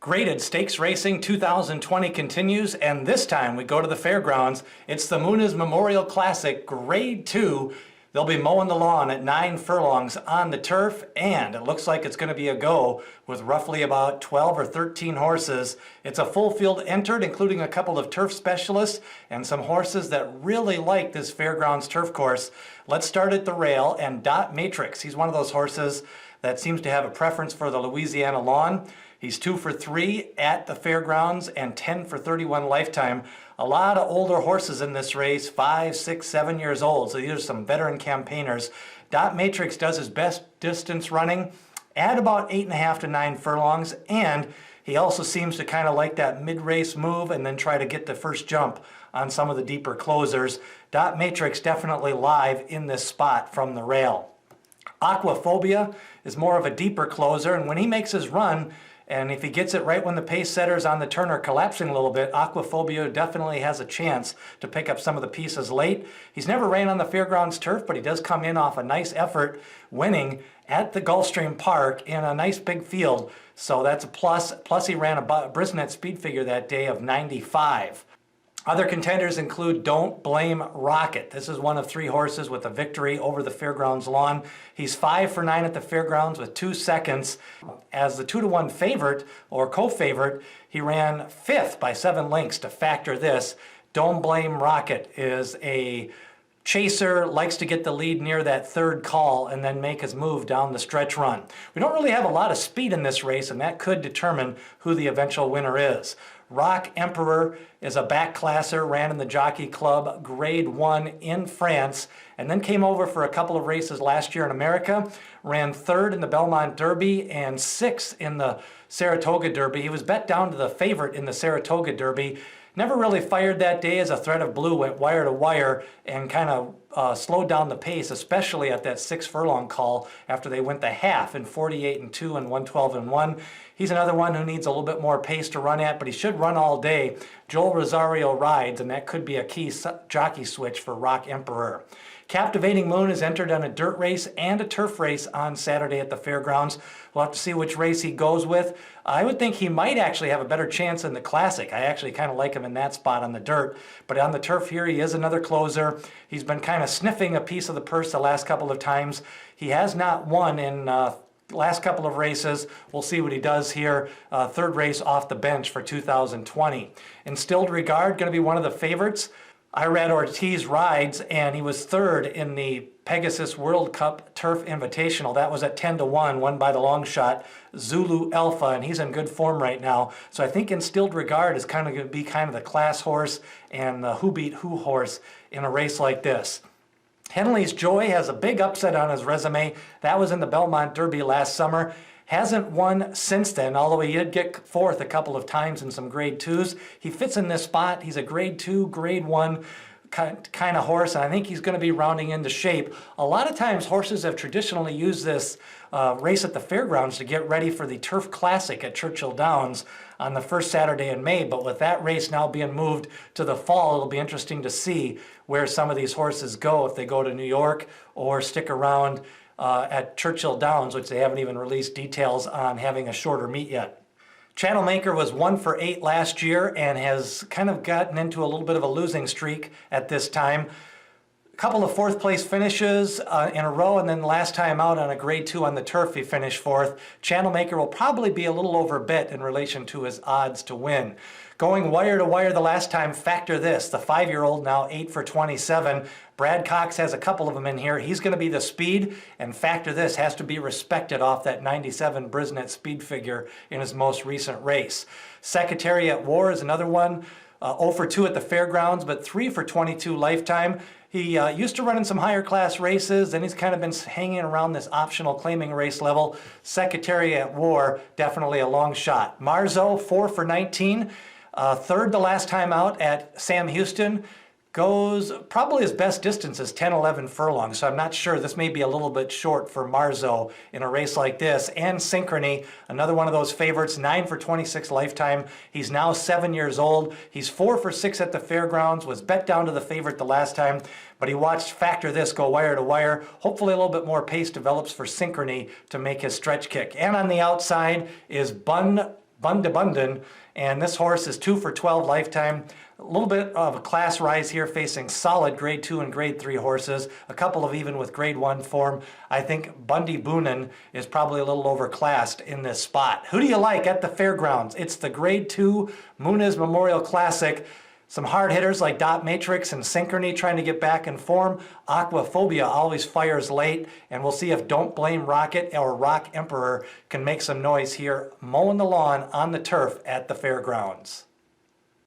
Graded Stakes Racing 2020 continues, and this time we go to the Fairgrounds. It's the Muniz Memorial Classic Grade 2. They'll be mowing the lawn at 9 furlongs on the turf, and it looks like it's going to be a go with roughly about 12 or 13 horses. It's a full field entered, including a couple of turf specialists and some horses that really like this Fairgrounds turf course. Let's start at the rail, and Dot Matrix. He's one of those horses that seems to have a preference for the Louisiana lawn. He's 2 for 3 at the Fairgrounds and 10 for 31 lifetime. A lot of older horses in this race, 5, 6, 7 years old. So these are some veteran campaigners. Dot Matrix does his best distance running at about 8.5 to 9 furlongs. And he also seems to kind of like that mid-race move and then try to get the first jump on some of the deeper closers. Dot Matrix definitely live in this spot from the rail. Aquaphobia is more of a deeper closer, and when he makes his run, and if he gets it right when the pace setters on the turn are collapsing a little bit, Aquaphobia definitely has a chance to pick up some of the pieces late. He's never ran on the Fairgrounds turf, but he does come in off a nice effort winning at the Gulfstream Park in a nice big field. So that's a plus. Plus he ran a Brisnet speed figure that day of 95. Other contenders include Don't Blame Rocket. This is one of 3 horses with a victory over the Fairgrounds lawn. He's 5 for 9 at the Fairgrounds with 2 seconds. As the 2-to-1 favorite or co-favorite, he ran 5th by 7 lengths. To factor this, Don't Blame Rocket is a chaser, likes to get the lead near that third call and then make his move down the stretch run. We don't really have a lot of speed in this race, and that could determine who the eventual winner is. Rock Emperor is a backclasser, ran in the Jockey Club Grade 1 in France, and then came over for a couple of races last year in America, ran 3rd in the Belmont Derby and 6th in the Saratoga Derby. He was bet down to the favorite in the Saratoga Derby. Never really fired that day as a thread of blue went wire to wire and kind of slowed down the pace, especially at that 6 furlong call after they went the half in 48 and 2 and 112 and 1. He's another one who needs a little bit more pace to run at, but he should run all day. Joel Rosario rides, and that could be a key jockey switch for Rock Emperor. Captivating Moon is entered on a dirt race and a turf race on Saturday at the Fairgrounds. We'll have to see which race he goes with. I would think he might actually have a better chance in the Classic. I actually kind of like him in that spot on the dirt. But on the turf here, he is another closer. He's been kind of sniffing a piece of the purse the last couple of times. He has not won in last couple of races. We'll see what he does here. 3rd race off the bench for 2020. Instilled Regard, going to be one of the favorites. Irad Ortiz rides, and he was 3rd in the Pegasus World Cup Turf Invitational. That was at 10 to 1, won by the long shot Zulu Alpha, and he's in good form right now. So I think Instilled Regard is kind of going to be kind of the class horse and the who beat who horse in a race like this. Henley's Joy has a big upset on his resume. That was in the Belmont Derby last summer. Hasn't won since then, although he did get 4th a couple of times in some Grade 2s. He fits in this spot. He's a Grade 2, Grade 1 kind of horse, and I think he's going to be rounding into shape. A lot of times horses have traditionally used this race at the Fairgrounds to get ready for the Turf Classic at Churchill Downs on the first Saturday in May, but with that race now being moved to the fall, it'll be interesting to see where some of these horses go, if they go to New York or stick around at Churchill Downs, which they haven't even released details on having a shorter meet yet. Channel Maker was 1 for 8 last year and has kind of gotten into a little bit of a losing streak at this time. A couple of 4th place finishes in a row, and then last time out on a Grade 2 on the turf he finished 4th. Channel Maker will probably be a little overbet in relation to his odds to win. Going wire to wire the last time, factor this. The 5-year-old now 8 for 27. Brad Cox has a couple of them in here. He's going to be the speed, and factor this, has to be respected off that 97 Brisnet speed figure in his most recent race. Secretary at War is another one. 0 for 2 at the Fairgrounds, but 3 for 22 lifetime. He used to run in some higher class races, and he's kind of been hanging around this optional claiming race level. Secretary at War, definitely a long shot. Marzo, 4 for 19. 3rd the last time out at Sam Houston. Goes probably his best distance is 10-11 furlongs, so I'm not sure. This may be a little bit short for Marzo in a race like this. And Synchrony, another one of those favorites, 9 for 26 lifetime. He's now 7 years old. He's 4 for 6 at the Fairgrounds, was bet down to the favorite the last time, but he watched Factor This go wire to wire. Hopefully a little bit more pace develops for Synchrony to make his stretch kick. And on the outside is Bun Bundabunden, and this horse is 2 for 12 lifetime. A little bit of a class rise here, facing solid grade 2 and grade 3 horses, a couple of even with grade 1 form. I think Bundabunden is probably a little overclassed in this spot. Who do you like at the Fairgrounds? It's the grade 2 Muniz Memorial Classic. Some hard hitters like Dot Matrix and Synchrony trying to get back in form. Aquaphobia always fires late, and we'll see if Don't Blame Rocket or Rock Emperor can make some noise here, mowing the lawn on the turf at the Fairgrounds.